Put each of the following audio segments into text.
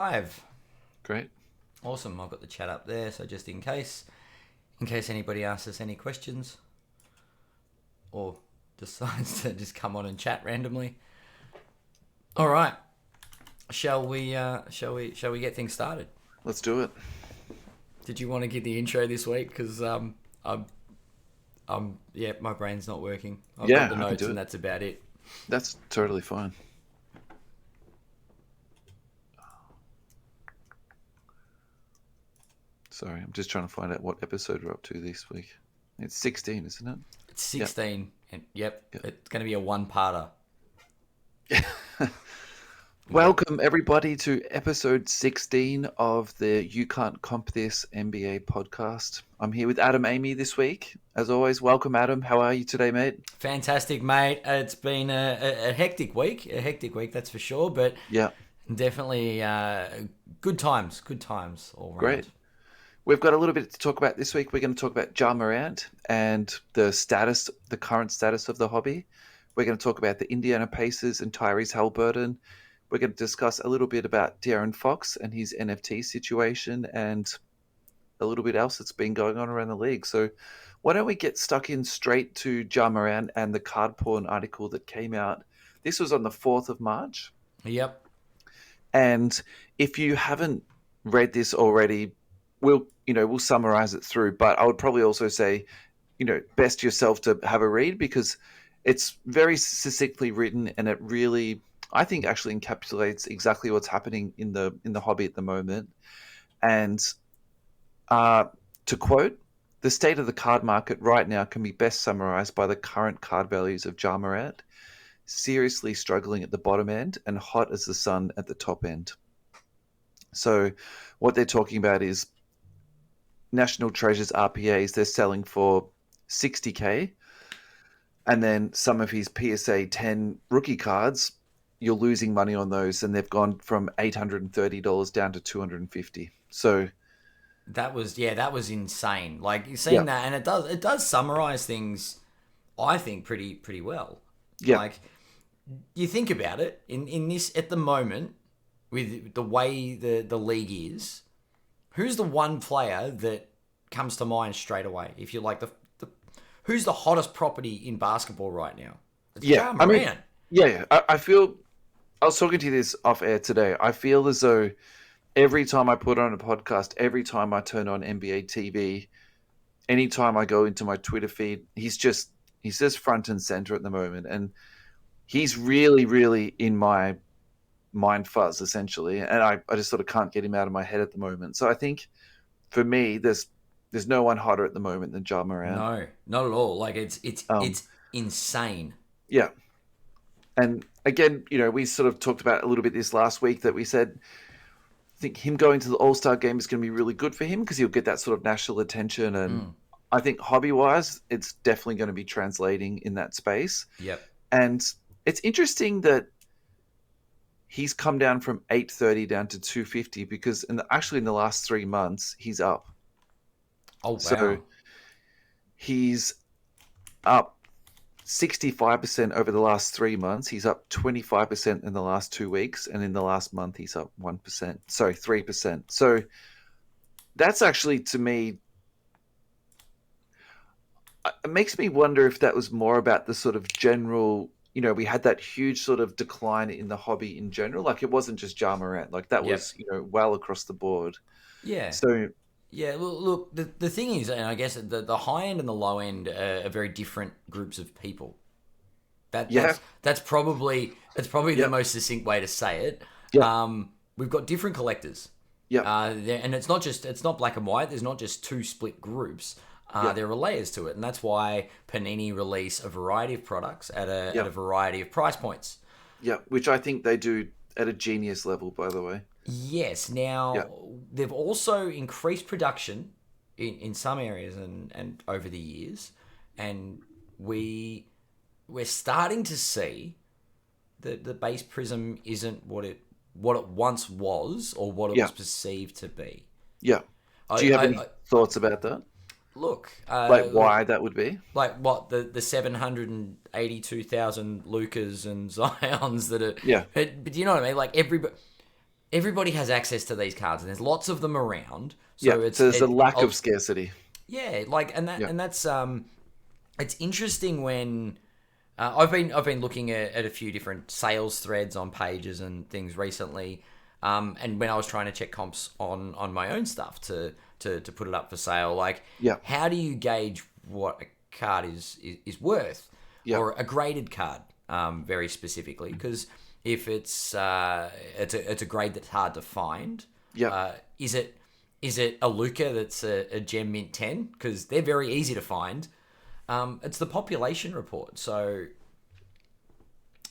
I have. Great. Awesome. I've got the chat up there, so just in case anybody asks us any questions or decides to just come on and chat randomly. All right. Shall we get things started? Let's do it. Did you want to give the intro this week? Because my brain's not working. I've got the notes and that's about it. That's totally fine. Sorry, I'm just trying to find out what episode we're up to this week. It's 16, isn't it? It's 16. Yep. It's going to be a one-parter. Welcome, everybody, to episode 16 of the You Can't Comp This NBA podcast. I'm here with Adam Amy this week. As always, welcome, Adam. How are you today, mate? Fantastic, mate. It's been a hectic week. That's for sure. But yeah, definitely good times all around. Great. We've got a little bit to talk about this week. We're going to talk about Ja Morant and the current status of the hobby. We're going to talk about the Indiana Pacers and Tyrese Haliburton. We're going to discuss a little bit about De'Aaron Fox and his NFT situation and a little bit else that's been going on around the league. So why don't we get stuck in straight to Ja Morant and the card porn article that came out. This was on the 4th of March. Yep. And if you haven't read this already, we'll summarize it through. But I would probably also say, best yourself to have a read because it's very succinctly written and it really, I think, actually encapsulates exactly what's happening in the hobby at the moment. And to quote, the state of the card market right now can be best summarized by the current card values of Ja Morant, seriously struggling at the bottom end and hot as the sun at the top end. So what they're talking about is National Treasures RPAs, they're selling for $60K. And then some of his PSA 10 rookie cards, you're losing money on those, and they've gone from $830 down to $250. So that was insane. Like you're seeing that, and it does summarize things, I think, pretty well. Yeah. Like you think about it in this at the moment with the way the league is, who's the one player that comes to mind straight away? If you're like who's the hottest property in basketball right now? It's Ja Morant. I feel, I was talking to you this off air today. I feel as though every time I put on a podcast, every time I turn on NBA TV, anytime I go into my Twitter feed, he's just front and center at the moment. And he's really, really in my mind fuzz, essentially. And I just sort of can't get him out of my head at the moment. So I think for me, there's no one hotter at the moment than Ja Morant. No, not at all. Like it's insane. Yeah. And again, we sort of talked about a little bit this last week that we said, I think him going to the All-Star game is going to be really good for him because he'll get that sort of national attention. And I think hobby-wise, it's definitely going to be translating in that space. Yep. And it's interesting that he's come down from 830 down to 250 because in the last 3 months, he's up. Oh, wow. So he's up 65% over the last 3 months. He's up 25% in the last 2 weeks. And in the last month, he's up 3%. So that's actually, to me, it makes me wonder if that was more about the sort of general, we had that huge sort of decline in the hobby in general. Like it wasn't just Ja Morant. Like that was, well across the board. Yeah. So yeah, look, the thing is, and I guess the high end and the low end are very different groups of people. That's probably the most succinct way to say it. Yeah. We've got different collectors. Yeah. And it's not black and white. There's not just two split groups. There are layers to it, and that's why Panini release a variety of products at a variety of price points. Yeah, which I think they do at a genius level, by the way. Yes. Now, they've also increased production in some areas and over the years, and we're starting to see that the base Prism isn't what it once was or what it was perceived to be. Yeah. Do you have any thoughts about that? Look, like why that would be? Like what the 782,000 Lucas and Zions that are. Yeah. But you know what I mean? Like everybody has access to these cards, and there's lots of them around. Yeah, So so there's a lack of scarcity. Yeah, like and Yeah. that's it's interesting when I've been looking at a few different sales threads on pages and things recently, and when I was trying to check comps on my own stuff to put it up for sale, like Yeah. how do you gauge what a card is worth, Yeah. or a graded card, very specifically, because if it's a grade that's hard to find, Yeah. is it a Luca that's a gem mint 10? Because they're very easy to find. It's the population report. So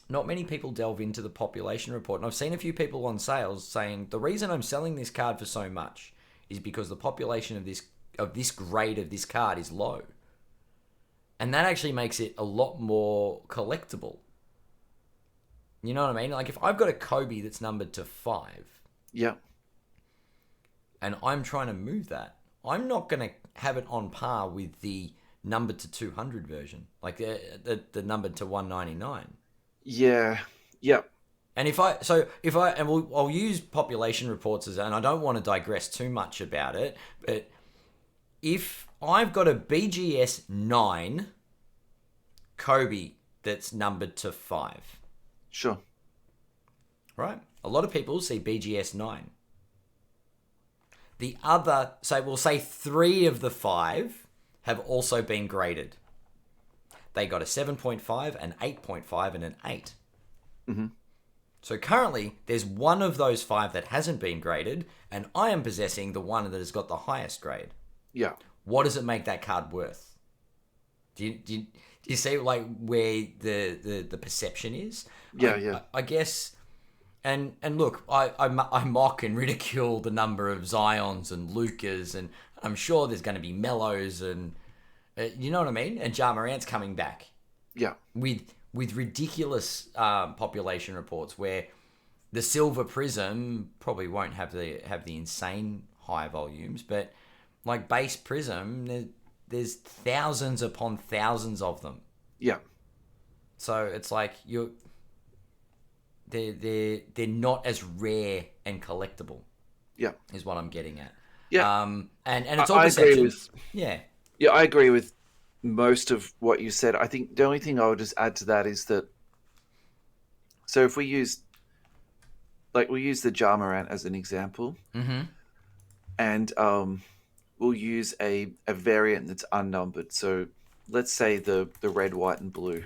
not many people delve into the population report. And I've seen a few people on sales saying, the reason I'm selling this card for so much is because the population of this grade of this card is low. And that actually makes it a lot more collectible. You know what I mean? Like if I've got a Kobe that's numbered to 5, Yeah. and I'm trying to move that, I'm not going to have it on par with the numbered to 200 version, like the numbered to 199. Yeah. Yeah. And I'll use population reports and I don't want to digress too much about it, but if I've got a BGS 9 Kobe that's numbered to 5, Sure. right? A lot of people see BGS 9. The other, so we'll say 3 of the 5 have also been graded. They got a 7.5, an 8.5, and an 8. Mm-hmm. So currently, there's one of those 5 that hasn't been graded, and I am possessing the one that has got the highest grade. Yeah. What does it make that card worth? Do you see like where the perception is? Yeah. I guess. And look, I mock and ridicule the number of Zions and Lucas, and I'm sure there's going to be Mellos, and you know what I mean? And Ja Morant's coming back. Yeah. With ridiculous population reports where the Silver Prism probably won't have the insane high volumes, but like base Prism, there's thousands upon thousands of them. Yeah. So it's like they're not as rare and collectible. Yeah. Is what I'm getting at. Yeah. And it's all perception. Yeah. Yeah, I agree with most of what you said. I think the only thing I would just add to that is that, so if we'll use the Ja Morant as an example, Mm-hmm. and we'll use a variant that's unnumbered. So let's say the red, white, and blue.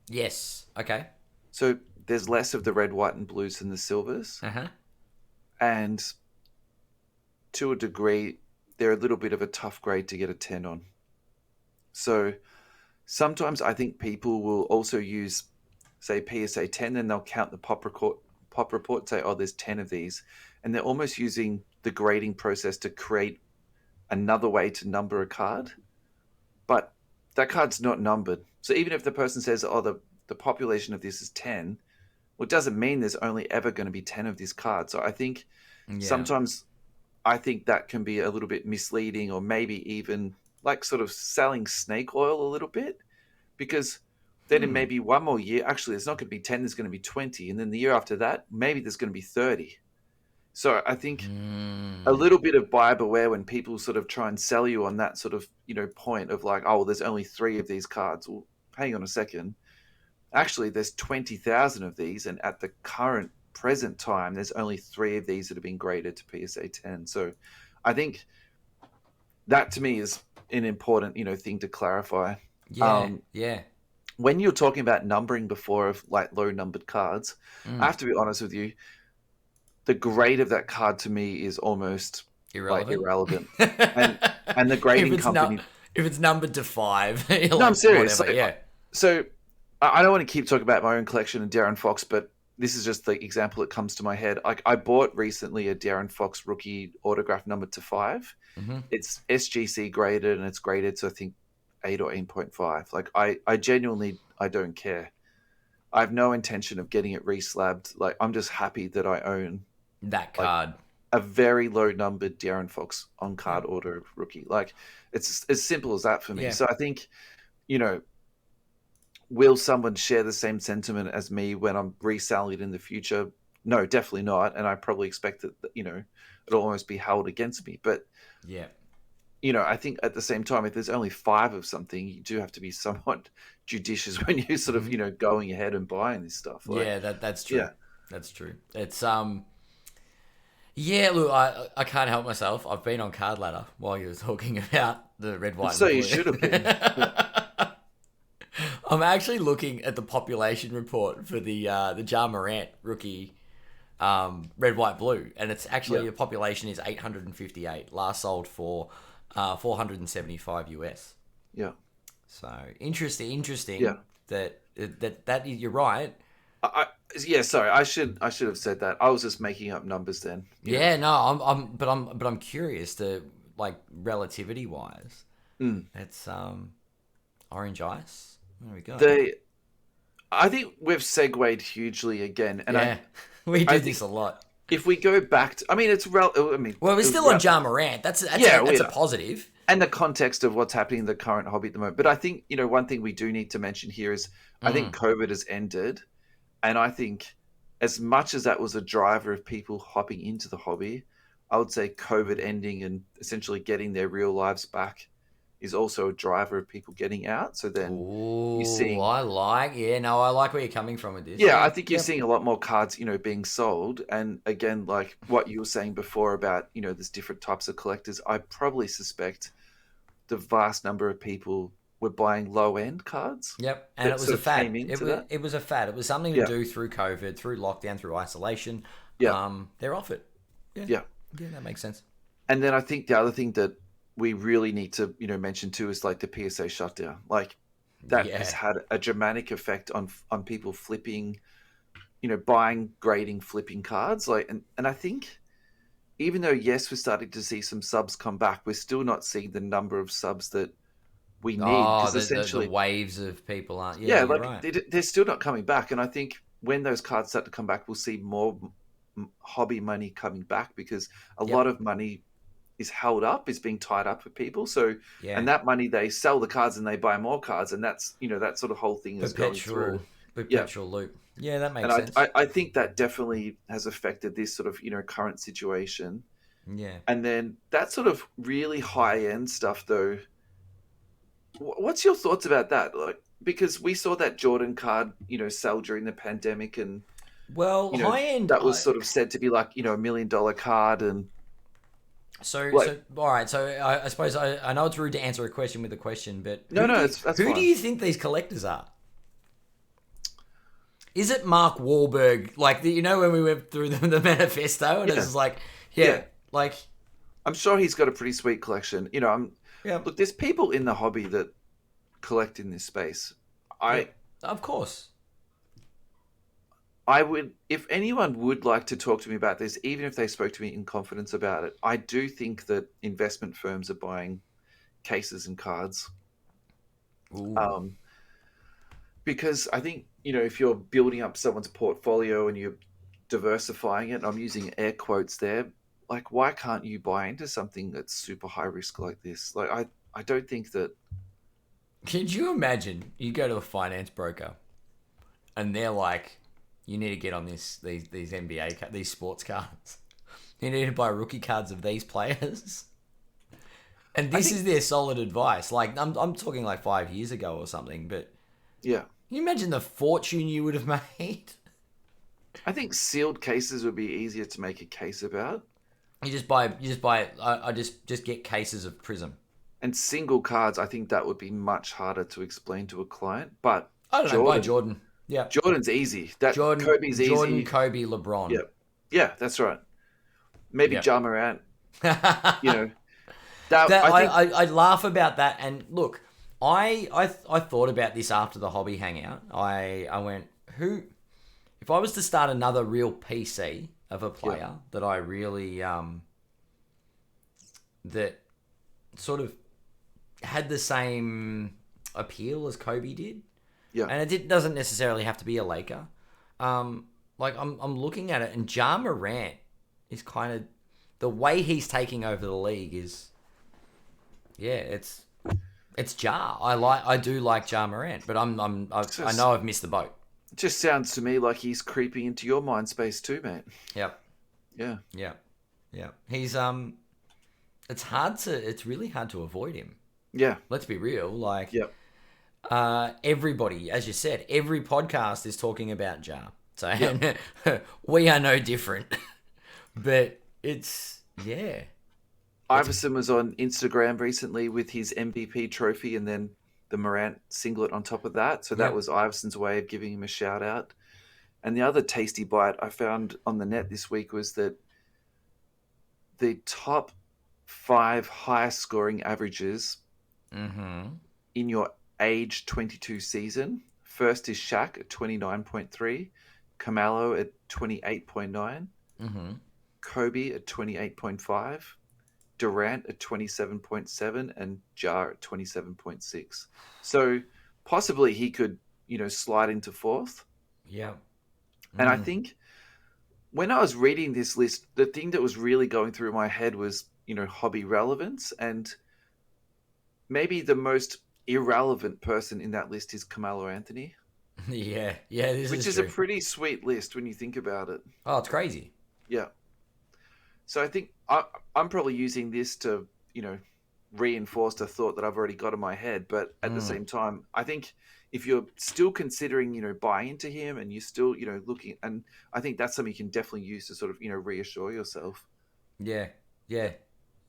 Yes. Okay. So there's less of the red, white, and blues than the silvers. Uh-huh. And to a degree, they're a little bit of a tough grade to get a 10 on. So sometimes I think people will also use, say, PSA 10, and they'll count the pop report, say, oh, there's 10 of these. And they're almost using the grading process to create another way to number a card. But that card's not numbered. So even if the person says, oh, the population of this is 10, well, it doesn't mean there's only ever going to be 10 of this card. So I think sometimes I think that can be a little bit misleading, or maybe even like sort of selling snake oil a little bit, because then in maybe one more year, actually, there's not going to be 10, there's going to be 20. And then the year after that, maybe there's going to be 30. So I think a little bit of buyer beware when people sort of try and sell you on that sort of, point of like, oh, well, there's only 3 of these cards. Well, hang on a second. Actually, there's 20,000 of these. And at the present time, there's only 3 of these that have been graded to PSA 10. So I think that to me is an important, thing to clarify. Yeah. When you're talking about numbering before of like low numbered cards, I have to be honest with you, the grade of that card to me is almost irrelevant. and the grading company. If it's numbered to 5, no, I'm serious. Whatever, So I don't want to keep talking about my own collection of De'Aaron Fox, but this is just the example that comes to my head. I bought recently a De'Aaron Fox rookie autograph numbered to 5. Mm-hmm. It's SGC graded, and it's graded to I think 8 or 8.5. Like I genuinely don't care. I have no intention of getting it reslabbed. Like I'm just happy that I own that card. A very low numbered De'Aaron Fox on card auto rookie. Like it's as simple as that for me. Yeah. So I think, will someone share the same sentiment as me when I'm reselling it in the future? no, definitely not. And I probably expect that, it'll almost be held against me. But, Yeah. I think at the same time, if there's only 5 of something, you do have to be somewhat judicious when you're sort of, going ahead and buying this stuff. Like, Yeah, that's true. yeah. That's true. It's yeah, look, I can't help myself. I've been on Card Ladder while you were talking about the red, white, So and blue. you should have been. Yeah. I'm actually looking at the population report for the Ja Morant rookie red, white, blue, and it's actually the population is 858. Last sold for 475 US. Yeah. So interesting. Yeah. That you're right. Sorry, I should have said that. I was just making up numbers then. Yeah, no, I'm curious to, like, relativity wise. It's orange ice. There we go. I think we've segued hugely again, and we do this a lot. If we go back to, well, we're still on Ja Morant. That's a positive. And the context of what's happening in the current hobby at the moment. But I think, one thing we do need to mention here is I think COVID has ended. And I think as much as that was a driver of people hopping into the hobby, I would say COVID ending and essentially getting their real lives back is also a driver of people getting out. So then you're seeing... I like where you're coming from with this. Yeah, I think you're seeing a lot more cards, being sold. And again, like what you were saying before about, there's different types of collectors. I probably suspect the vast number of people were buying low-end cards. Yep, and it was a fad. It was a fad. It was something to do through COVID, through lockdown, through isolation. Yeah. They're off it. Yeah, that makes sense. And then I think the other thing that we really need to, mention too is like the PSA shutdown. Like that has had a dramatic effect on people flipping, buying, grading, flipping cards. Like, and I think even though, yes, we're starting to see some subs come back, we're still not seeing the number of subs that we need. Because essentially the waves of people aren't. They're still not coming back. And I think when those cards start to come back, we'll see more hobby money coming back because a lot of money is held up, is being tied up for people. So, and that money, they sell the cards and they buy more cards. And that's, that sort of whole thing is going through. Perpetual loop. Yeah, that makes sense. I think that definitely has affected this sort of, current situation. Yeah. And then that sort of really high end stuff though, what's your thoughts about that? Like, because we saw that Jordan card, sell during the pandemic and high end that was sort of said to be like, $1 million card. And so all right. So I suppose I know it's rude to answer a question with a question, but that's who fine. do you think these collectors are? Is it Mark Wahlberg? Like, when we went through the manifesto and it's like, like, I'm sure he's got a pretty sweet collection. Look, there's people in the hobby that collect in this space. Of course. I would, if anyone would like to talk to me about this, even if they spoke to me in confidence about it, I do think that investment firms are buying cases and cards. Ooh. Because I think, if you're building up someone's portfolio and you're diversifying it, and I'm using air quotes there, like, why can't you buy into something that's super high risk like this? Like, I don't think that... Can you imagine you go to a finance broker and they're like, you need to get on these NBA, these sports cards. You need to buy rookie cards of these players. And this is their solid advice. Like, I'm talking like 5 years ago or something, but yeah. Can you imagine the fortune you would have made? I think sealed cases would be easier to make a case about. You just buy. I just get cases of Prism. And single cards, I think that would be much harder to explain to a client. But I don't know. Buy Jordan. Yeah, Jordan's easy. Kobe's easy. Jordan, Kobe, LeBron. Yeah, that's right. Maybe Ja Morant. I laugh about that. And look, I thought about this after the hobby hangout. I went, if I was to start another real PC of a player that I really that sort of had the same appeal as Kobe did. Yeah. And it doesn't necessarily have to be a Laker. Like I'm looking at it, and Ja Morant is kind of the way he's taking over the league is, it's Ja. I do like Ja Morant, but I know I've missed the boat. It just sounds to me like he's creeping into your mind space too, mate. Yep. Yeah. Yeah. Yeah. He's it's really hard to avoid him. Yeah. Let's be real. Like Yep. everybody, as you said, every podcast is talking about Ja. So Yep. we are no different. But it's yeah. Iverson was on Instagram recently with his MVP trophy and then the Morant singlet on top of that. So that Yep. was Iverson's way of giving him a shout out. And the other tasty bite I found on the net this week was that the top 5 highest scoring averages Mm-hmm. in your age 22 season. First is Shaq at 29.3, Carmelo at 28.9, Mm-hmm. Kobe at 28.5, Durant at 27.7, and Ja at 27.6. So possibly he could, slide into fourth. Yeah. And I think when I was reading this list, the thing that was really going through my head was, hobby relevance. And maybe the most irrelevant person in that list is Carmelo Anthony. Yeah. Yeah, this Which is is a true. pretty sweet list when you think about it. Oh, it's crazy. Yeah. So I think I'm probably using this to, reinforce a thought that I've already got in my head. But at the same time, I think if you're still considering, buying into him and you're still, looking, and I think that's something you can definitely use to sort of, reassure yourself. Yeah. Yeah.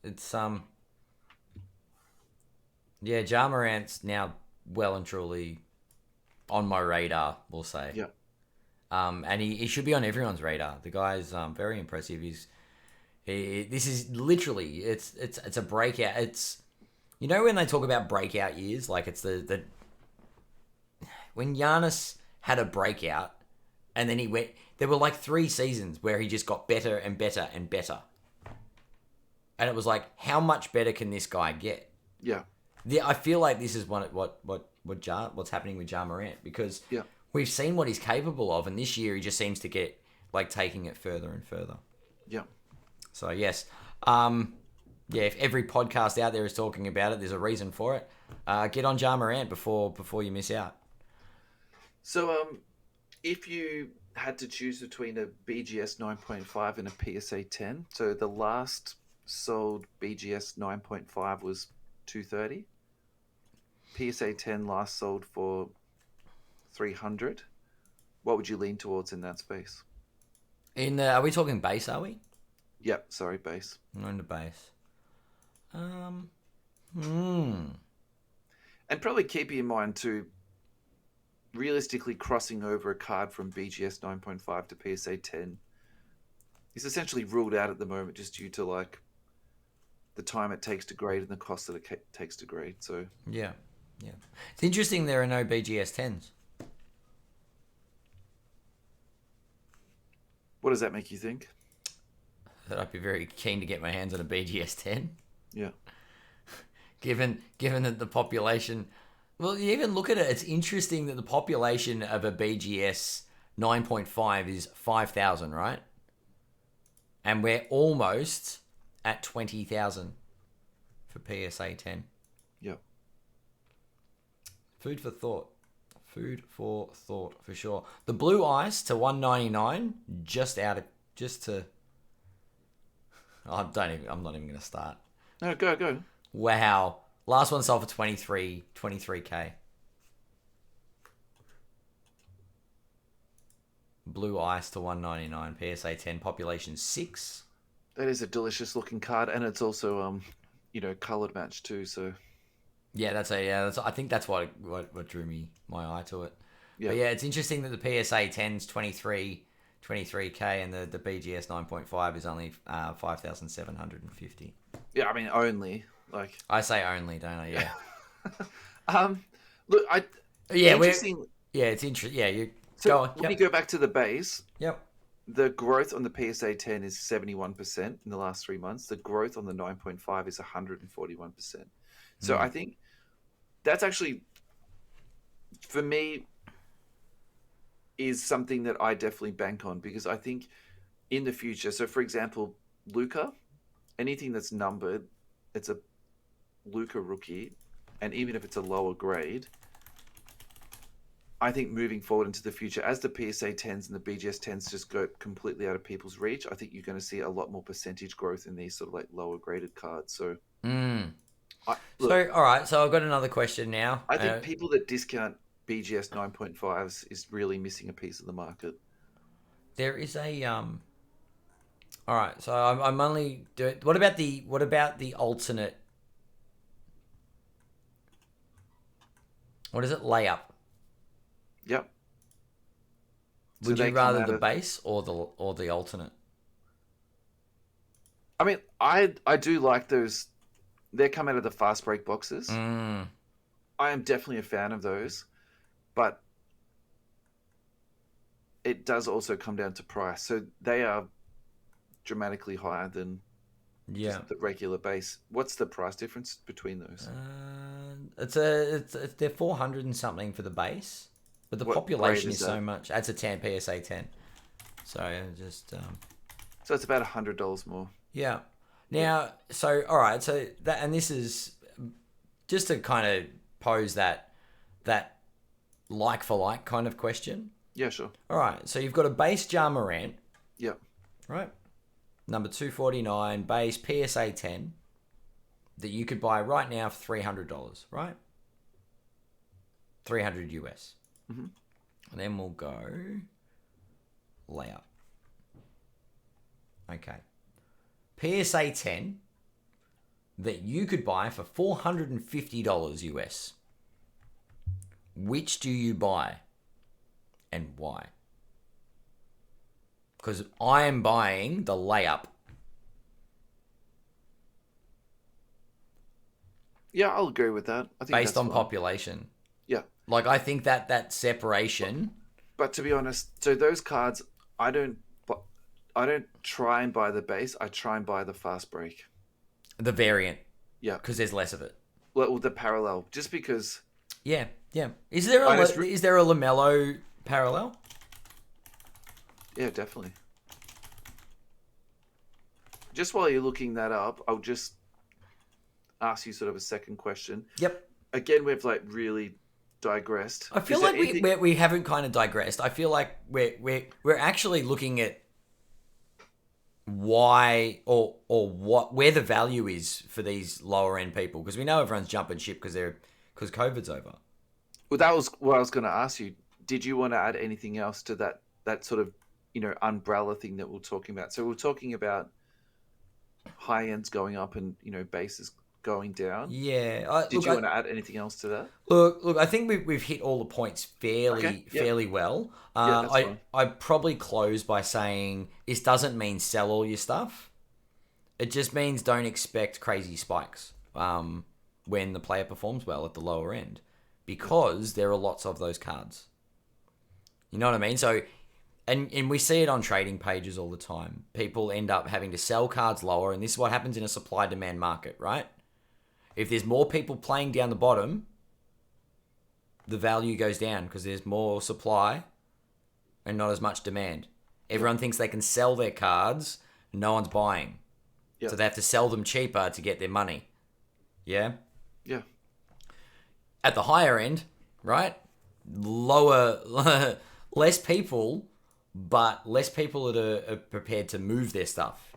It's yeah, Ja Morant's now well and truly on my radar, we'll say. Yeah. And he should be on everyone's radar. The guy's very impressive. This is literally it's a breakout. It's when they talk about breakout years, like it's the when Giannis had a breakout, and then he went. There were like 3 seasons where he just got better and better and better, and it was like, how much better can this guy get? Yeah. Yeah, I feel like this is what's happening with Ja Morant, because Yeah. we've seen what he's capable of, and this year he just seems to get like taking it further and further. Yeah. So yes, if every podcast out there is talking about it, there's a reason for it. Get on Ja Morant before you miss out. So if you had to choose between a BGS 9.5 and a PSA 10, so the last sold BGS 9.5 was 230. PSA 10 last sold for 300. What would you lean towards in that space? Are we talking base? Are we? Yep, sorry, base. On the base. And probably keeping in mind too, realistically crossing over a card from BGS 9.5 to PSA 10 is essentially ruled out at the moment just due to like the time it takes to grade and the cost that it takes to grade. So yeah. It's interesting there are no BGS 10s. what does that make you think? That I'd be very keen to get my hands on a BGS 10. Yeah. Given that the population, well, you even look at it, it's interesting that the population of a BGS 9.5 is 5,000, right? And we're almost at 20,000 for PSA 10. Yeah. Food for thought. Food for thought, for sure. The blue ice to 199, I'm not even going to start. No, go. Wow. Last one sold for 23K. Blue ice to 199, PSA 10, population 6. That is a delicious looking card, and it's also colored match too. So Yeah, I think that's what drew my eye to it. yeah, But yeah, it's interesting that the PSA 10's 23K and the BGS 9.5 is only 5,750. yeah. I mean, only like I say only, don't I? Yeah. Look, Yeah, interesting. it's interesting. Yeah, you So go on. let me go back to the base. Yep. The growth on the PSA 10 is 71% in the last 3 months. The growth on the 9.5 is 141%. So I think that's actually, for me, is something that I definitely bank on, because I think in the future, so for example, Luka, anything that's numbered, it's a Luka rookie, and even if it's a lower grade, I think moving forward into the future, as the PSA 10s and the BGS 10s just go completely out of people's reach, I think you're going to see a lot more percentage growth in these sort of like lower graded cards. So, So, all right. So I've got another question now. I think people that discount BGS 9.5s is really missing a piece of the market. There is a All right. So I'm only doing. What about the alternate? What is it? Layup. Yep. Would you rather the base or the alternate? I mean, I do like those. They come out of the fast break boxes. I am definitely a fan of those, but it does also come down to price. So they are dramatically higher than just the regular base. What's the price difference between those? They're 400 and something for the base, but the population is so much. That's a 10 PSA 10. So just so it's about $100 more. Yeah. Now, so all right, so that, and this is just to kind of pose that like for like kind of question. Yeah, sure. All right, so you've got a base Ja Morant. Yep. Right. Number 249 base PSA 10 that you could buy right now for $300, right? 300 US. Mm-hmm. And then we'll go layup. Okay. PSA 10 that you could buy for $450 US. Which do you buy and why? Because I am buying the layup. Yeah, I'll agree with that. I think based on population. Yeah. Like, I think that separation. But to be honest, so those cards, I don't try and buy the base. I try and buy the fast break. The variant. Yeah. Because there's less of it. Well, the parallel. Just because. Yeah. Is there a LaMelo parallel? Yeah, definitely. Just while you're looking that up, I'll just ask you sort of a second question. Yep. Again, we've like really digressed. I feel like we haven't kind of digressed. I feel like we're actually looking at why or where the value is for these lower end people, because we know everyone's jumping ship because COVID's over. Well, that was what I was going to ask you. Did you want to add anything else to that sort of, umbrella thing that we're talking about? So we're talking about high ends going up and, bases going down. Yeah. Did you want to add anything else to that? Look, I think we've hit all the points fairly well. I'd probably close by saying this doesn't mean sell all your stuff. It just means don't expect crazy spikes when the player performs well at the lower end, because there are lots of those cards. You know what I mean? So, and we see it on trading pages all the time. People end up having to sell cards lower, and this is what happens in a supply-demand market, right? If there's more people playing down the bottom, the value goes down because there's more supply and not as much demand. Everyone thinks they can sell their cards, no one's buying. Yep. So they have to sell them cheaper to get their money. Yeah? Yeah. At the higher end, right? Less people, but less people that are prepared to move their stuff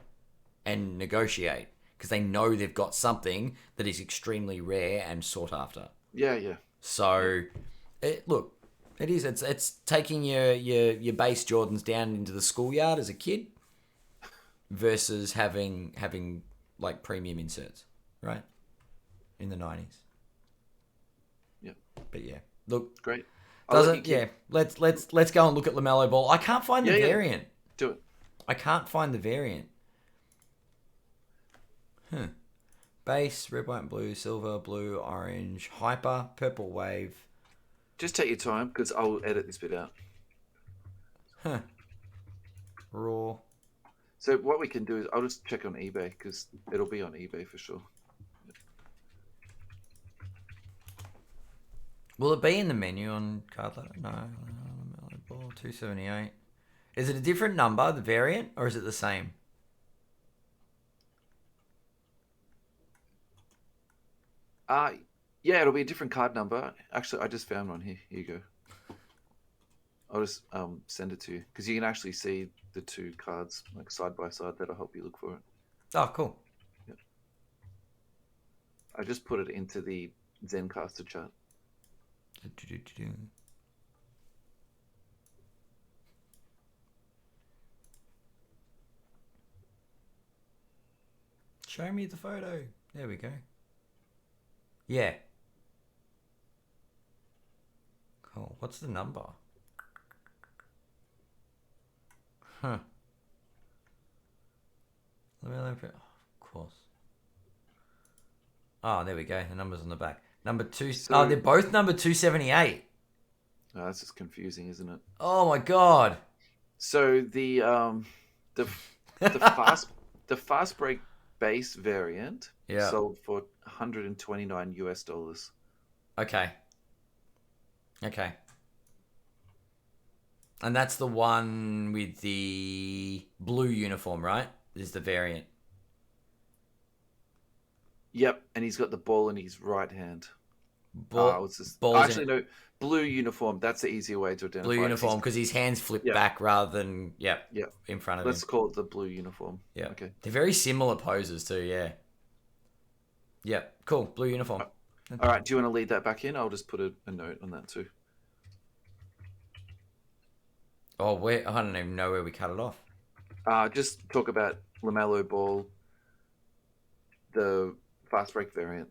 and negotiate, because they know they've got something that is extremely rare and sought after. Yeah. So, it is. It's taking your base Jordans down into the schoolyard as a kid versus having like premium inserts, right? In the 90s. Yeah. But yeah, look. Great. Let's go and look at LaMelo Ball. I can't find the variant. Do it. I can't find the variant. Base, red, white, and blue, silver, blue, orange, hyper, purple wave. Just take your time, because I'll edit this bit out. Raw. So what we can do is I'll just check on eBay, because it'll be on eBay for sure. Will it be in the menu on card? No. Ball 278. Is it a different number, the variant, or is it the same? Yeah, it'll be a different card number. Actually, I just found one here. Here you go. I'll just send it to you because you can actually see the two cards like side by side. That'll help you look for it. Oh, cool. Yeah. I just put it into the Zencaster chat. Show me the photo. There we go. Yeah. Cool. What's the number? Huh. Let me open it. Oh, of course. Oh, there we go. The number's on the back. Number two. So, they're both number 278. Oh, that's just confusing, isn't it? Oh my god. So the fast break base variant sold for $129. Okay. And that's the one with the blue uniform, right? Is the variant. Yep, and he's got the ball in his right hand. No, blue uniform. That's the easier way to identify. Blue uniform because his hands flip back rather than in front of him. Let's call it the blue uniform. Yeah. Okay. They're very similar poses too. Yeah. Yep. Cool. Blue uniform. All right. Do you want to lead that back in? I'll just put a note on that too. Oh, I don't even know where we cut it off. Just talk about LaMelo Ball, the fast break variant.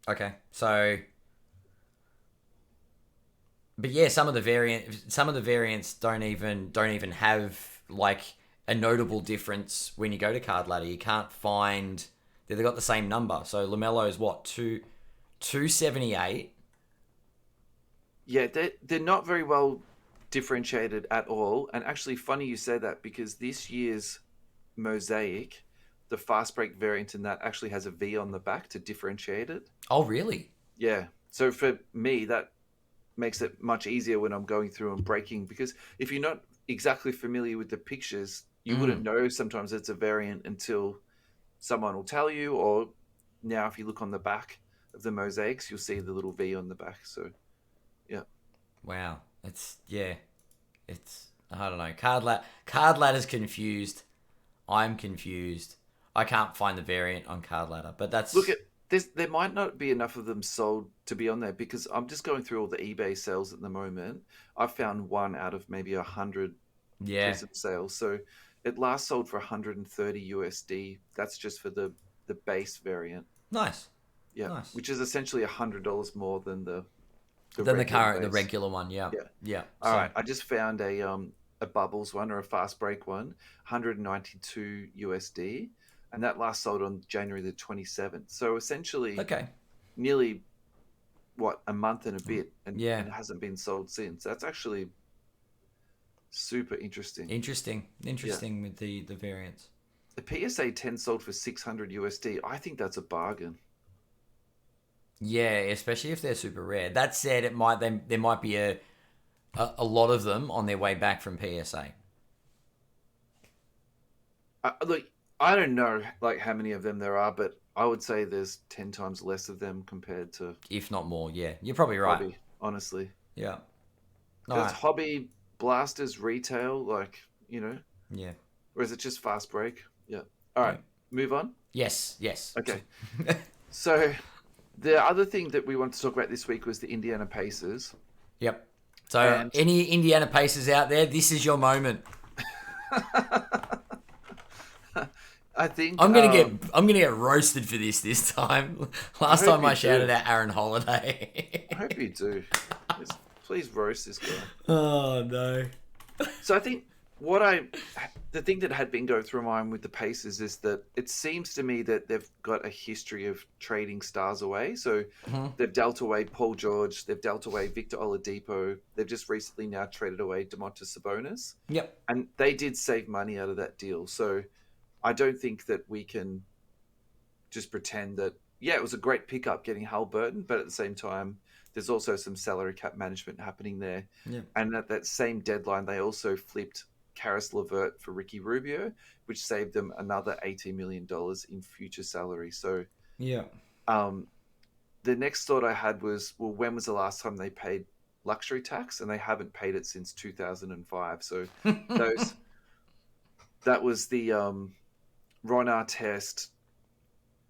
Okay, so, but yeah, some of the variants don't even have like a notable difference when you go to Card Ladder. You can't find they've got the same number. So LaMelo is what 278. Yeah, they're not very well differentiated at all. And actually, funny you say that because this year's Mosaic, the fast break variant in that actually has a V on the back to differentiate it. Oh, really? Yeah. So for me, that makes it much easier when I'm going through and breaking because if you're not exactly familiar with the pictures, you wouldn't know sometimes it's a variant until someone will tell you. Or now, if you look on the back of the Mosaics, you'll see the little V on the back. So, yeah. Wow. It's I don't know. Card Ladder's confused. I'm confused. I can't find the variant on Card Ladder, but that's... Look at this. There might not be enough of them sold to be on there because I'm just going through all the eBay sales at the moment. I found one out of maybe 100 recent sales. So it last sold for 130 USD. That's just for the base variant. Nice. Yeah. Nice. Which is essentially $100 more than the regular one. Yeah. All right. I just found a bubbles one or a fast break one, 192 USD. And that last sold on January the 27th. So essentially, nearly, a month and a bit. And it hasn't been sold since. That's actually super interesting. Interesting with the variants. The PSA 10 sold for 600 USD. I think that's a bargain. Yeah, especially if they're super rare. That said, there might be a lot of them on their way back from PSA. Look, I don't know how many of them there are, but I would say there's 10 times less of them compared to... If not more, yeah. You're probably right. Hobby, honestly. Yeah. It's hobby, blasters, retail, Yeah. Or is it just fast break? Yeah. All right, move on? Yes. Okay. So the other thing that we wanted to talk about this week was the Indiana Pacers. Yep. So any Indiana Pacers out there, this is your moment. I think I'm gonna get roasted for this time. Last time I shouted out Aaron Holiday. I hope you do. Please roast this guy. Oh no. So I think the thing that had been going through my mind with the Pacers is that it seems to me that they've got a history of trading stars away. So they've dealt away Paul George, they've dealt away Victor Oladipo, they've just recently now traded away Domantas Sabonis. Yep. And they did save money out of that deal. So I don't think that we can just pretend that, it was a great pickup getting Haliburton, but at the same time, there's also some salary cap management happening there. Yeah. And at that same deadline, they also flipped Karis LeVert for Ricky Rubio, which saved them another $80 million in future salary. So yeah. The next thought I had was, when was the last time they paid luxury tax, and they haven't paid it since 2005. So those that was the Ron Artest,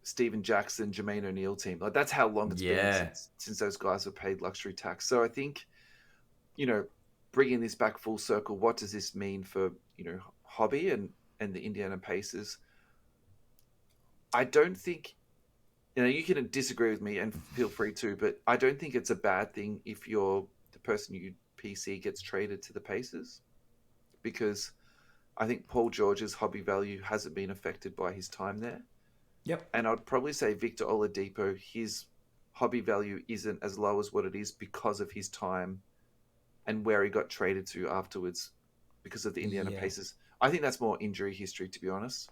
Steven Jackson, Jermaine O'Neal team. Like that's how long it's been Yeah. since those guys have paid luxury tax. So I think, bringing this back full circle, what does this mean for hobby and the Indiana Pacers? I don't think you can disagree with me and feel free to, but I don't think it's a bad thing if you're the person you PC gets traded to the Pacers, because I think Paul George's hobby value hasn't been affected by his time there. Yep. And I'd probably say Victor Oladipo, his hobby value isn't as low as what it is because of his time and where he got traded to afterwards because of the Indiana Pacers. I think that's more injury history, to be honest.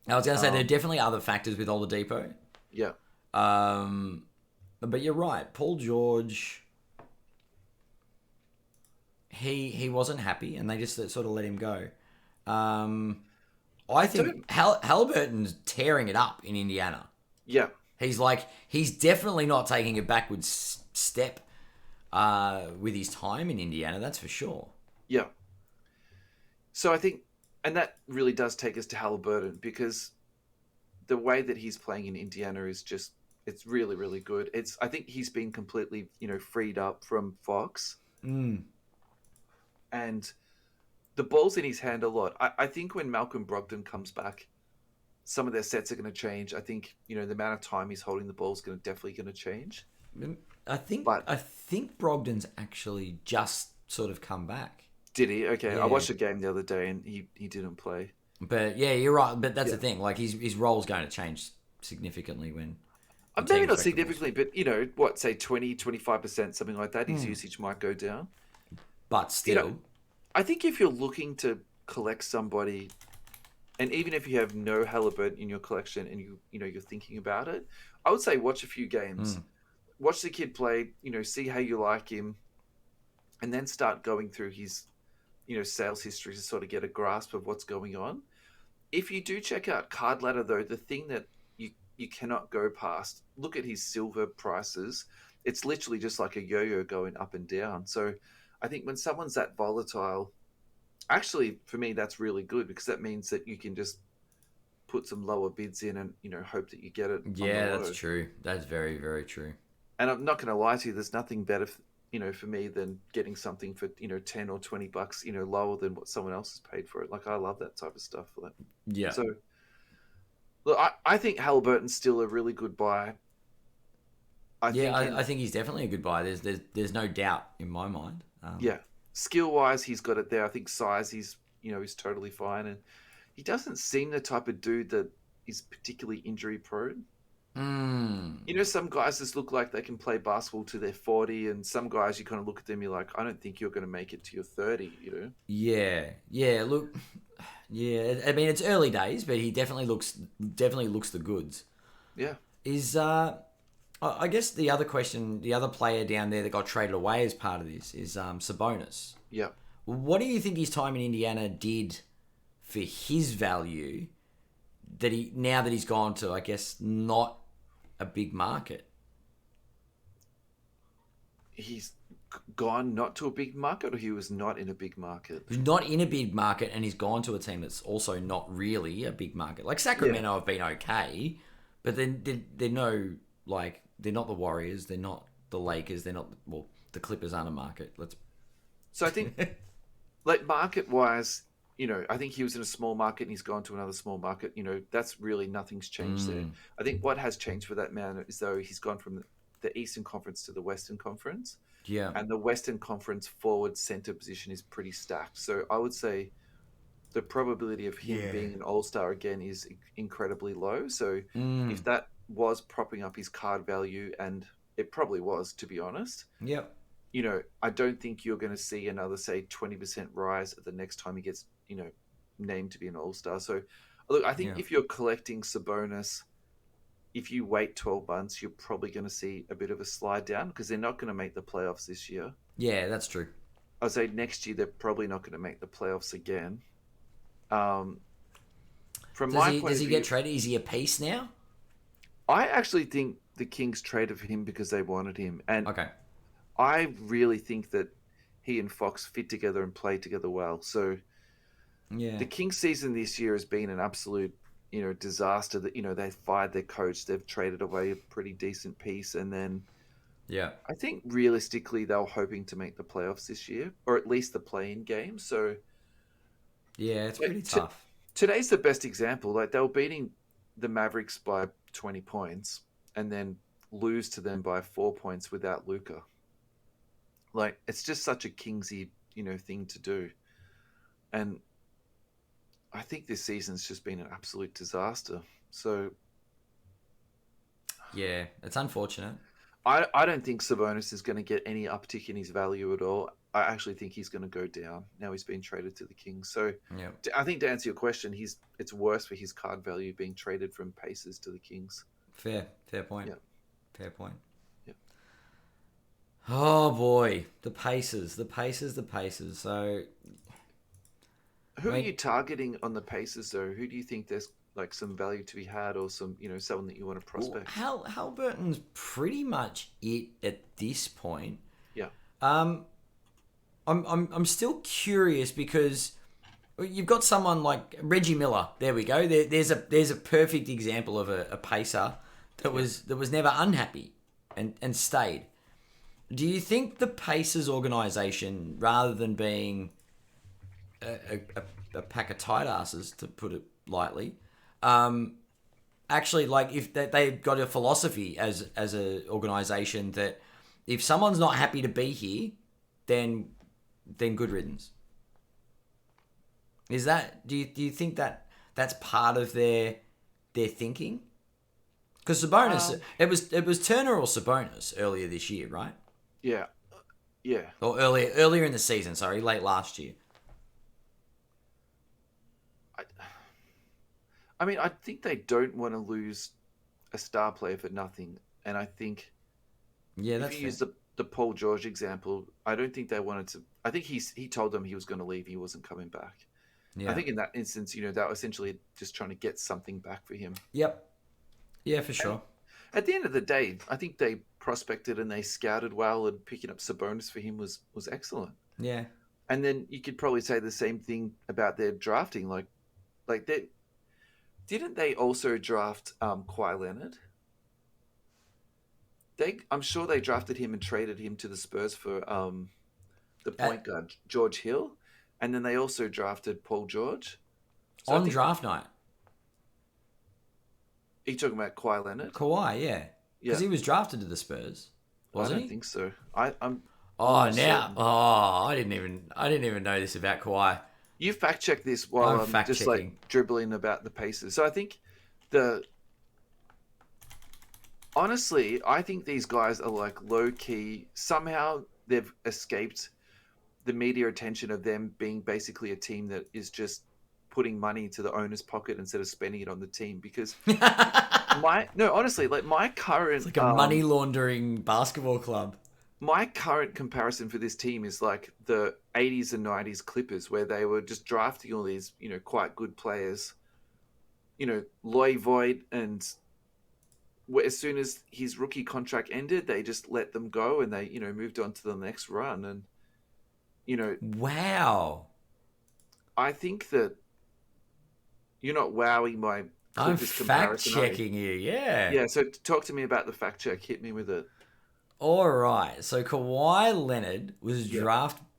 I was going to say there are definitely other factors with Oladipo. Yeah. But you're right. Paul George, he wasn't happy, and they just sort of let him go. I think Haliburton's tearing it up in Indiana. Yeah. He's definitely not taking a backwards step with his time in Indiana, that's for sure. Yeah. So I think, and that really does take us to Haliburton, because the way that he's playing in Indiana is just, it's really, really good. I think he's been completely, freed up from Fox. Mm. And the ball's in his hand a lot. I think when Malcolm Brogdon comes back, some of their sets are going to change. I think, the amount of time he's holding the ball is definitely going to change. I think Brogdon's actually just sort of come back. Did he? Okay. Yeah. I watched a game the other day and he didn't play. But yeah, you're right. But that's the thing. Like his role's going to change significantly when... Maybe not significantly, but say 20, 25%, something like that. His usage might go down. But still... I think if you're looking to collect somebody, and even if you have no Haliburton in your collection and you're thinking about it, I would say watch a few games. Watch the kid play, see how you like him, and then start going through his, sales history to sort of get a grasp of what's going on. If you do check out Card Ladder, though, the thing that you cannot go past, look at his silver prices. It's literally just like a yo-yo going up and down. So I think when someone's that volatile, actually, for me, that's really good, because that means that you can just put some lower bids in and, hope that you get it. Yeah, that's true. That's very, very true. And I'm not going to lie to you, there's nothing better, for me than getting something for, 10 or $20, lower than what someone else has paid for it. Like, I love that type of stuff. Yeah. So, look, I think Haliburton's still a really good buy. I think he's definitely a good buy. There's no doubt in my mind. Yeah. Skill-wise, he's got it there. I think size, he's totally fine. And he doesn't seem the type of dude that is particularly injury-prone. Some guys just look like they can play basketball to their 40, and some guys, you kind of look at them, you're like, I don't think you're going to make it to your 30, Yeah. Look, yeah. I mean, it's early days, but he definitely looks the goods. Yeah. I guess the other question, the other player down there that got traded away as part of this is Sabonis. Yeah. What do you think his time in Indiana did for his value now that he's gone to, I guess, not a big market? He's gone not to a big market, or he was not in a big market? He's not in a big market, and he's gone to a team that's also not really a big market. Like Sacramento have been okay, but then they're no, like, they're not the Warriors, they're not the Lakers, they're not, well, the Clippers aren't a market. So I think, like, market-wise, I think he was in a small market and he's gone to another small market. That's really, nothing's changed there. I think what has changed for that man is, though, he's gone from the Eastern Conference to the Western Conference. Yeah. And the Western Conference forward center position is pretty stacked. So I would say the probability of him being an all-star again is incredibly low. So if that was propping up his card value, and it probably was, to be honest. Yep. I don't think you're going to see another, say, 20% rise at the next time he gets, named to be an all-star. So, look, I think if you're collecting Sabonis, if you wait 12 months, you're probably going to see a bit of a slide down, because they're not going to make the playoffs this year. Yeah, that's true. I'd say next year they're probably not going to make the playoffs again. From my point of view, does he get traded? Is he a piece now? I actually think the Kings traded for him because they wanted him. And okay. I really think that he and Fox fit together and play together well. So Yeah. the Kings season this year has been an absolute, disaster. That they fired their coach, they've traded away a pretty decent piece, and then Yeah. I think realistically they were hoping to make the playoffs this year, or at least the play-in game. So Yeah, it's like, pretty tough. today's the best example. Like they were beating the Mavericks by 20 points, and then lose to them by 4 points without Luca. Like it's just such a Kingsy, thing to do. And I think this season's just been an absolute disaster. So Yeah, it's unfortunate. I don't think Sabonis is going to get any uptick in his value at all. I actually think he's going to go down now he's been traded to the Kings. So Yeah. I think to answer your question, it's worse for his card value being traded from Pacers to the Kings. Fair point. Yeah. Fair point. Yeah. Oh boy, the Pacers. So, Who are you targeting on the Pacers though? Who do you think there's like some value to be had, or some someone that you want to prospect? Haliburton's pretty much it at this point. Yeah. I'm still curious because you've got someone like Reggie Miller. There we go. There's a perfect example of a pacer that was never unhappy and stayed. Do you think the Pacers organization, rather than being a pack of tight asses, to put it lightly, actually, like, if they've got a philosophy as an organization that if someone's not happy to be here, then good riddance. Is that do you think that that's part of their thinking? Because Sabonis, it was Turner or Sabonis earlier this year, right? Yeah. Yeah. Or earlier in the season, sorry, late last year. I mean, I think they don't want to lose a star player for nothing, and I think That's if you use the Paul George example, I don't think they wanted to. I think he told them he was going to leave, he wasn't coming back. Yeah. I think in that instance, they were essentially just trying to get something back for him. Yep. Yeah, for sure. And at the end of the day, I think they prospected and they scouted well, and picking up Sabonis for him was excellent. Yeah. And then you could probably say the same thing about their drafting. Like they didn't they also draft Kawhi Leonard? I'm sure they drafted him and traded him to the Spurs for the point guard George Hill, and then they also drafted Paul George. So on draft night. Are you talking about Kawhi Leonard? Kawhi, yeah. Because he was drafted to the Spurs, wasn't he? I don't think so. I'm. Oh, now. Oh, I didn't even know this about Kawhi. You fact check this while I'm just like dribbling about the Pacers. So I think honestly, I think these guys are like low key. Somehow they've escaped the media attention of them being basically a team that is just putting money into the owner's pocket instead of spending it on the team. Because honestly, like my current, it's like a money laundering basketball club. My current comparison for this team is like the 80s and 90s Clippers, where they were just drafting all these, quite good players. Loy Voigt, and as soon as his rookie contract ended, they just let them go and they, moved on to the next run. And, wow. I think that you're not wowing my Clippers comparison. I'm fact checking you, yeah. Yeah, so talk to me about the fact check. Hit me with it. All right. So Kawhi Leonard was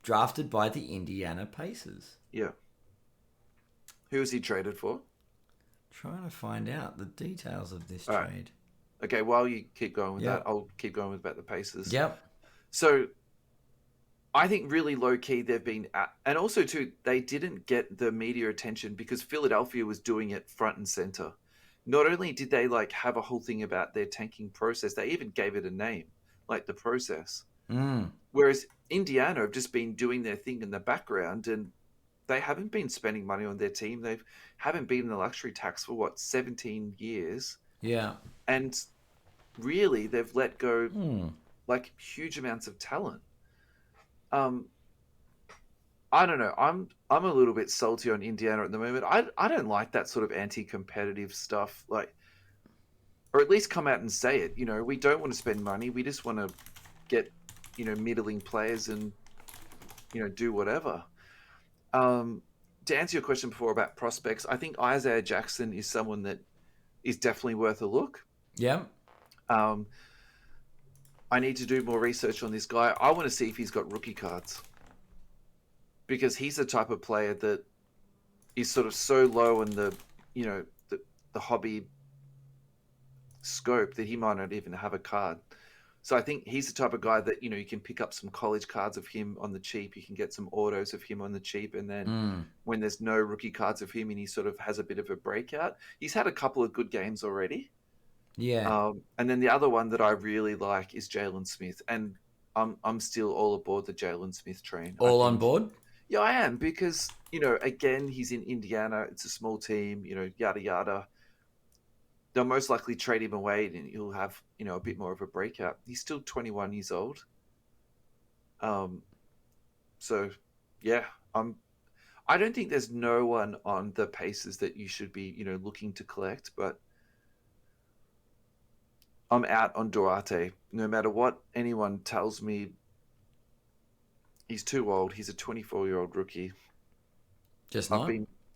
drafted by the Indiana Pacers. Yeah. Who was he traded for? Trying to find out the details of this All trade. Right. Okay, while you keep going with that, I'll keep going with about the Pacers. Yep. So I think really low key they've been and also too, they didn't get the media attention because Philadelphia was doing it front and center. Not only did they like have a whole thing about their tanking process, they even gave it a name, like the process. Whereas Indiana have just been doing their thing in the background, and they haven't been spending money on their team. They haven't been in the luxury tax for 17 years. Yeah. And really they've let go like huge amounts of talent. I don't know. I'm a little bit salty on Indiana at the moment. I don't like that sort of anti-competitive stuff. Like, or at least come out and say it. We don't want to spend money. We just want to get middling players and do whatever. To answer your question before about prospects, I think Isaiah Jackson is someone that is definitely worth a look. Yeah. I need to do more research on this guy. I want to see if he's got rookie cards, because he's the type of player that is sort of so low in the hobby scope that he might not even have a card. So I think he's the type of guy that, you can pick up some college cards of him on the cheap. You can get some autos of him on the cheap. And then when there's no rookie cards of him and he sort of has a bit of a breakout, he's had a couple of good games already. Yeah. And then the other one that I really like is Jalen Smith. And I'm still all aboard the Jalen Smith train. All on board? Yeah, I am, because, again, he's in Indiana. It's a small team, yada, yada. They'll most likely trade him away and he'll have, a bit more of a breakout. He's still 21 years old. So, yeah, I don't think there's no one on the Pacers that you should be, looking to collect, but I'm out on Duarte. No matter what anyone tells me, he's too old. He's a 24-year-old rookie. Just not?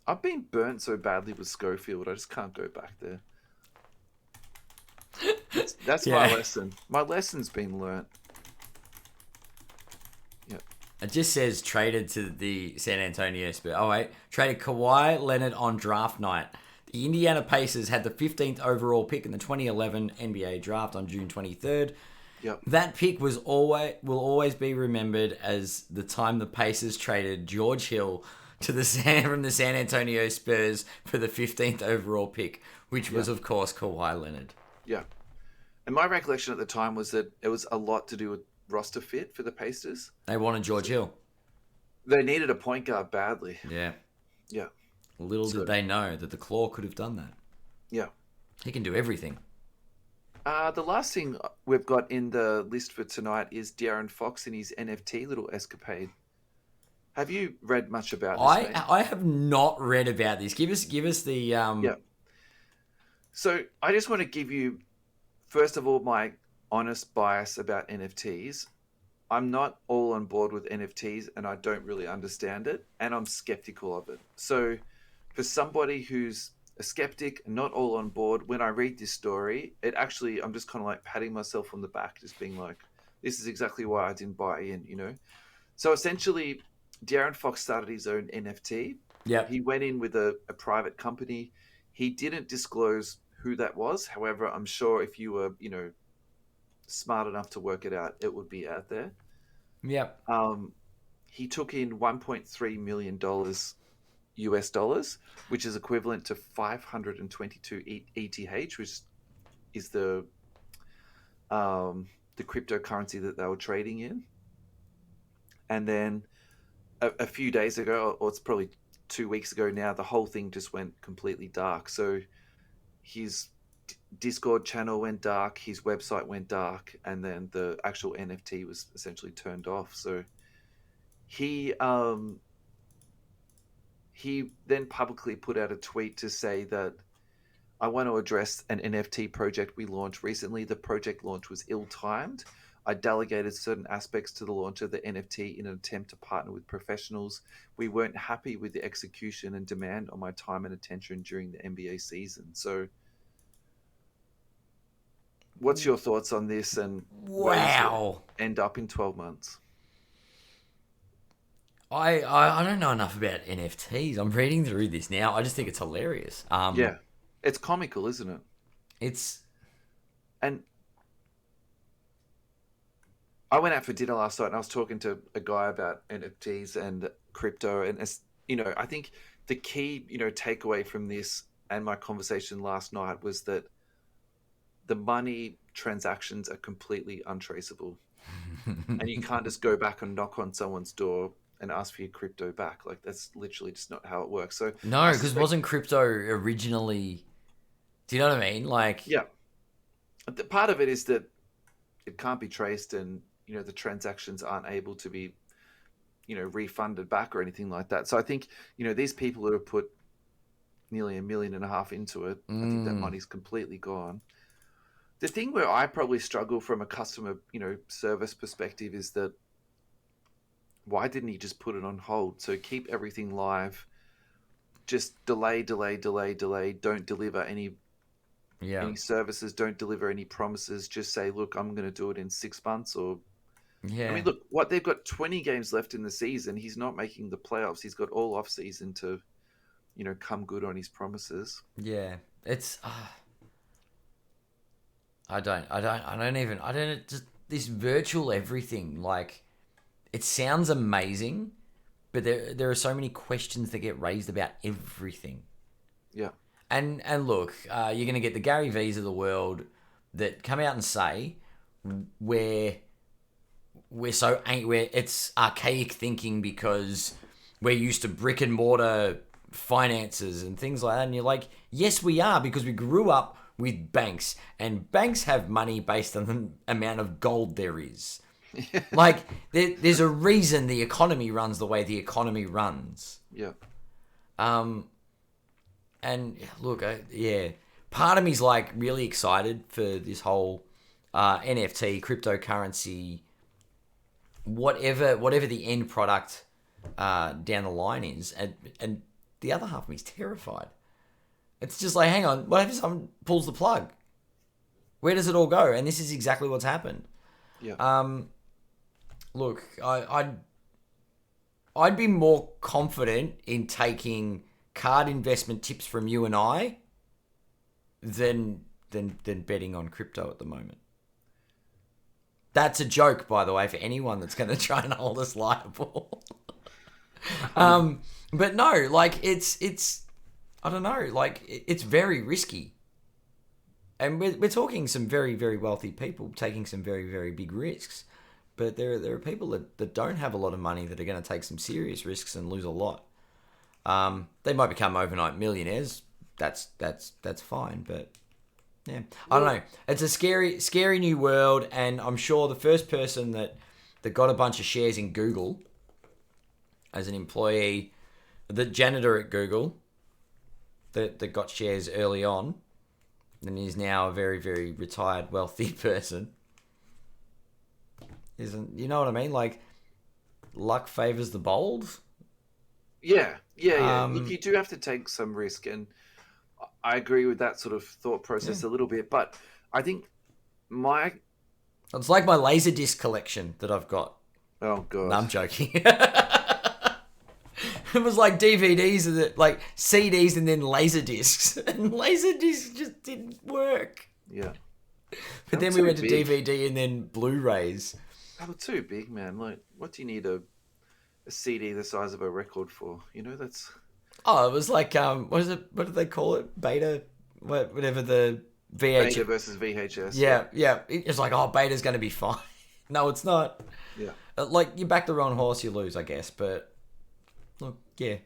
I've been burnt so badly with Schofield. I just can't go back there. That's my lesson. My lesson's been learnt. Yeah. It just says traded to the San Antonio Spurs. Oh, wait. Traded Kawhi Leonard on draft night. The Indiana Pacers had the 15th overall pick in the 2011 NBA draft on June 23rd. Yep. That pick will always be remembered as the time the Pacers traded George Hill from the San Antonio Spurs for the 15th overall pick, which was, of course, Kawhi Leonard. Yeah. And my recollection at the time was that it was a lot to do with roster fit for the Pacers. They wanted George Hill. They needed a point guard badly. Yeah. Yeah. Little did they know that the Claw could have done that. Yeah. He can do everything. The last thing we've got in the list for tonight is De'Aaron Fox and his NFT little escapade. Have you read much about this, mate? I have not read about this. Give us the Yeah. So I just want to give you, first of all, my honest bias about NFTs. I'm not all on board with NFTs and I don't really understand it, and I'm skeptical of it. So for somebody who's a skeptic and not all on board, when I read this story, I'm just kind of like patting myself on the back, just being like, this is exactly why I didn't buy in, So essentially, De'Aaron Fox started his own NFT. Yeah. He went in with a private company. He didn't disclose who that was. However, I'm sure if you were, smart enough to work it out, it would be out there. Yep. He took in $1.3 million US dollars, which is equivalent to 522 ETH, which is the cryptocurrency that they were trading in. And then a few days ago, or it's probably 2 weeks ago now, the whole thing just went completely dark. So his Discord channel went dark, his website went dark, and then the actual NFT was essentially turned off. So he then publicly put out a tweet to say that I want to address an NFT project we launched recently. The project launch was ill-timed. I delegated certain aspects to the launch of the NFT in an attempt to partner with professionals. We weren't happy with the execution and demand on my time and attention during the NBA season. So what's your thoughts on this, and where does it end up in 12 months? I don't know enough about NFTs. I'm reading through this now. I just think it's hilarious. Yeah, it's comical, isn't it? And I went out for dinner last night and I was talking to a guy about NFTs and crypto, and I think the key takeaway from this and my conversation last night was that the money transactions are completely untraceable, and you can't just go back and knock on someone's door and ask for your crypto back. Like, that's literally just not how it works. So no, because wasn't crypto originally? Do you know what I mean? Like, yeah, the part of it is that it can't be traced, and the transactions aren't able to be refunded back or anything like that. So I think these people who have put nearly $1.5 million into it, I think that money's completely gone. The thing where I probably struggle from a customer, service perspective is that why didn't he just put it on hold? So keep everything live. Just delay, delay, delay, delay. Don't deliver any services. Don't deliver any promises. Just say, look, I'm going to do it in 6 months. Or I mean, look, what they've got 20 games left in the season. He's not making the playoffs. He's got all off season to, come good on his promises. Yeah, it's. Just this virtual everything. Like, it sounds amazing, but there are so many questions that get raised about everything. Yeah. And look, you're going to get the Gary V's of the world that come out and say where it's archaic thinking because we're used to brick and mortar finances and things like that. And you're like, yes, we are, because we grew up with banks, and banks have money based on the amount of gold there is. Like, there's a reason the economy runs the way the economy runs. Yeah. And look, part of me's like really excited for this whole NFT, cryptocurrency, whatever the end product down the line is, and the other half of me's terrified. It's just like, hang on, what if someone pulls the plug? Where does it all go? And this is exactly what's happened. Yeah. Look, I'd be more confident in taking card investment tips from you and I than betting on crypto at the moment. That's a joke, by the way, for anyone that's going to try and hold us liable. But no, like, it's I don't know, like, it's very risky. And we're talking some very, very wealthy people taking some very, very big risks. But there are people that don't have a lot of money that are going to take some serious risks and lose a lot. They might become overnight millionaires. That's fine, but yeah, I don't know. It's a scary new world, and I'm sure the first person that got a bunch of shares in Google as an employee, the janitor at Google, that got shares early on, and is now a very, very retired, wealthy person. You know what I mean? Like, luck favors the bold. Yeah. Look, you do have to take some risk, and I agree with that sort of thought process a little bit. But I think it's like my Laserdisc collection that I've got. Oh god, no, I'm joking. It was like DVDs, like CDs, and then Laserdiscs, and Laserdiscs just didn't work. Yeah. But then we went to DVD and then Blu-rays. They were too big, man. Like, what do you need a CD the size of a record for? That's... Oh, it was like, what is it? What did they call it? Beta? Whatever the VHS... Beta versus VHS. Yeah. It's like, oh, beta's going to be fine. No, it's not. Yeah. Like, you back the wrong horse, you lose, I guess. But, look, yeah.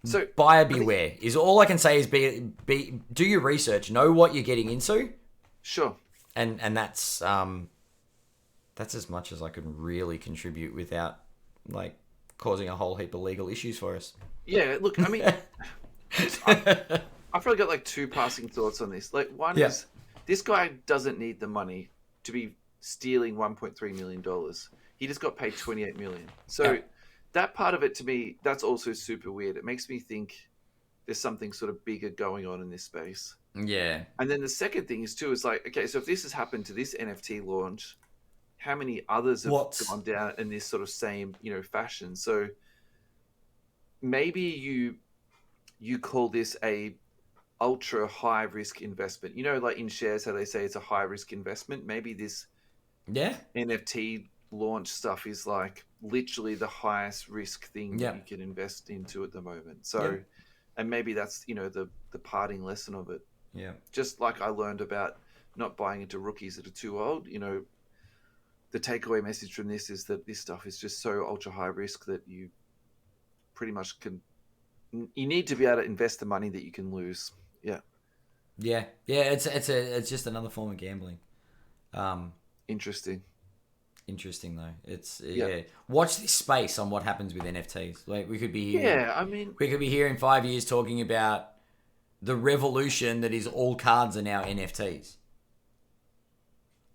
So, buyer beware is all I can say. Is do your research, know what you're getting into. Sure. And that's as much as I can really contribute without, like, causing a whole heap of legal issues for us. Yeah, look, I mean, I've probably got like two passing thoughts on this. Like, one is, this guy doesn't need the money to be stealing $1.3 million. He just got paid $28 million. So that part of it, to me, that's also super weird. It makes me think there's something sort of bigger going on in this space. Yeah. And then the second thing is like, okay, so if this has happened to this NFT launch, how many others have gone down in this sort of same, fashion? So maybe you call this a ultra high risk investment. Like in shares, how they say it's a high risk investment. Maybe this NFT launch stuff is like literally the highest risk thing that you can invest into at the moment. So, and maybe that's, the parting lesson of it. Yeah. Just like I learned about not buying into rookies that are too old, the takeaway message from this is that this stuff is just so ultra high risk that you pretty much you need to be able to invest the money that you can lose. Yeah. It's just another form of gambling. Interesting though. It's watch this space on what happens with NFTs. Like, we could be here. We could be here in 5 years talking about the revolution that is all cards are now NFTs.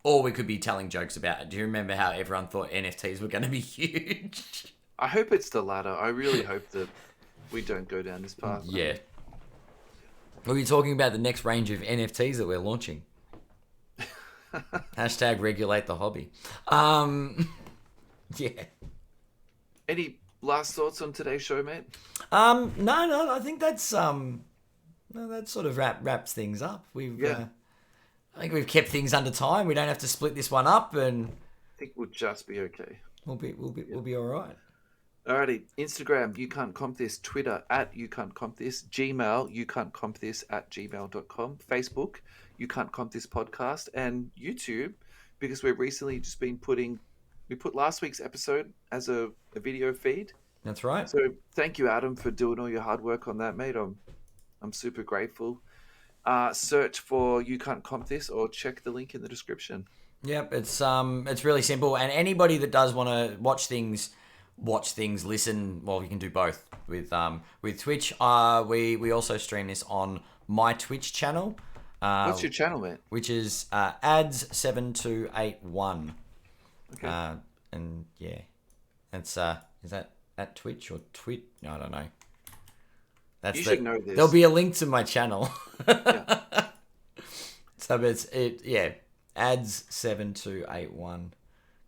Or we could be telling jokes about it. Do you remember how everyone thought NFTs were going to be huge? I hope it's the latter. I really hope that we don't go down this path. Yeah. We'll be talking about the next range of NFTs that we're launching. Hashtag regulate the hobby. Yeah. Any last thoughts on today's show, mate? No, I think that's no, that sort of wraps things up. I think we've kept things under time. We don't have to split this one up, and I think we'll just be okay. We'll be all right. Alrighty, Instagram, youcantcompthis, Twitter, @youcantcompthis, Gmail, youcantcompthis @gmail.com, Facebook, youcantcompthis podcast, and YouTube, because we've recently just been we put last week's episode as a video feed. That's right. So thank you, Adam, for doing all your hard work on that, mate. I'm super grateful. Search for You Can't Comp This or check the link in the description. Yep, it's really simple, and anybody that does want to watch things, listen. Well, you can do both with Twitch. We also stream this on my Twitch channel. What's your channel, mate? Which is ads7281. Okay. And yeah, it's is that at Twitch or Twit? No, I don't know. You should know this. There'll be a link to my channel. Yeah. So it's ads7281,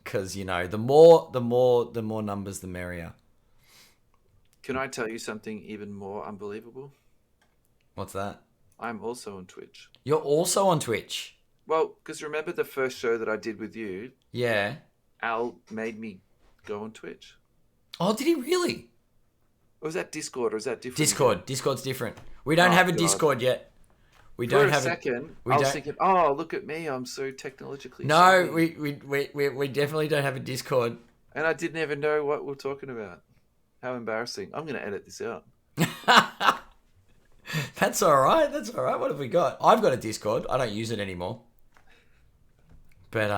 because the more numbers, the merrier. Can I tell you something even more unbelievable? What's that? I'm also on Twitch. You're also on Twitch? Well, because remember the first show that I did with you? Yeah. Al made me go on Twitch. Oh, did he really? Or was that Discord, or is that different? Discord. Discord's different. We don't have a Discord yet. We don't have a second. I was thinking, oh, look at me, I'm so technologically. No, savvy. we definitely don't have a Discord. And I didn't even know what we're talking about. How embarrassing! I'm going to edit this out. That's all right. What have we got? I've got a Discord. I don't use it anymore. But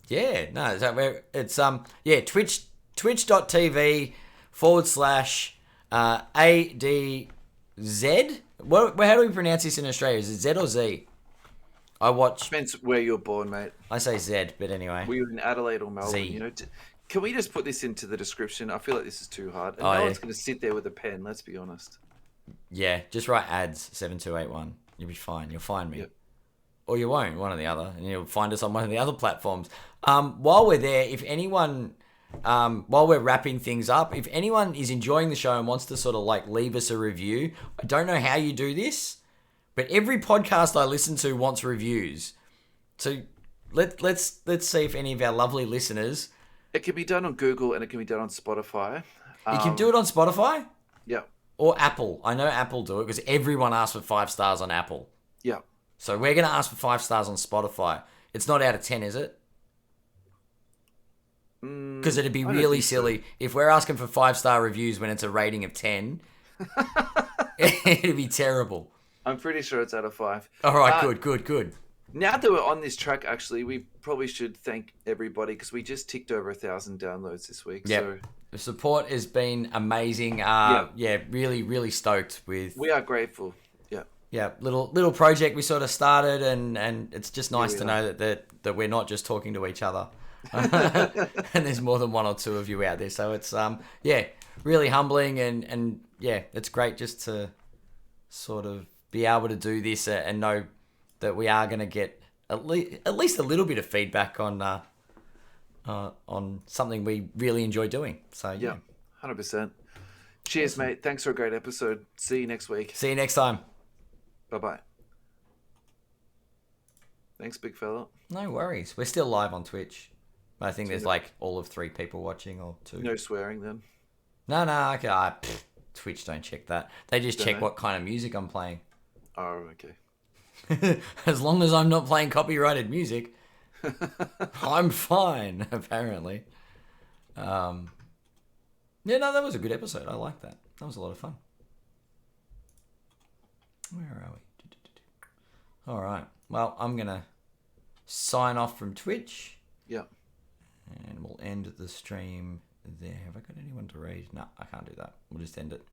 yeah, no. So it's twitch.tv/ADZ. How do we pronounce this in Australia? Is it Z or Z? I watch. Depends where you're born, mate. I say Z, but anyway. Were you in Adelaide or Melbourne? Z. Can we just put this into the description? I feel like this is too hard. And no one's going to sit there with a pen, let's be honest. Yeah, just write ads7281. You'll be fine. You'll find me. Yep. Or you won't, one or the other. And you'll find us on one of the other platforms. While we're there, if anyone... while we're wrapping things up, if anyone is enjoying the show and wants to sort of leave us a review, I don't know how you do this, but every podcast I listen to wants reviews. So let's see if any of our lovely listeners... It can be done on Google and it can be done on Spotify. You can do it on Spotify? Yeah. Or Apple. I know Apple do it because everyone asks for 5 stars on Apple. Yeah. So we're going to ask for 5 stars on Spotify. It's not out of 10, is it? Because it'd be really silly if we're asking for 5-star reviews when it's a rating of 10. It'd be terrible. I'm pretty sure it's out of 5. All right, good. Now that we're on this track, actually, we probably should thank everybody because we just ticked over 1,000 downloads this week. Yeah, so the support has been amazing. Really, really stoked with. We are grateful. Yeah, little project we sort of started, and it's just nice to know that we're not just talking to each other. And there's more than one or two of you out there, so it's really humbling, and it's great just to sort of be able to do this and know that we are going to get at least a little bit of feedback on something we really enjoy doing. So yeah, 100%. Cheers, awesome. Mate. Thanks for a great episode. See you next week. See you next time. Bye-bye. Thanks, big fella. No worries. We're still live on Twitch. I think there's all of 3 people watching or 2. No swearing then? No. Okay. Twitch don't check that. They just check what kind of music I'm playing. Oh, okay. As long as I'm not playing copyrighted music, I'm fine, apparently. That was a good episode. I like that. That was a lot of fun. Where are we? All right. Well, I'm going to sign off from Twitch. Yeah. And we'll end the stream there. Have I got anyone to read? No, I can't do that. We'll just end it.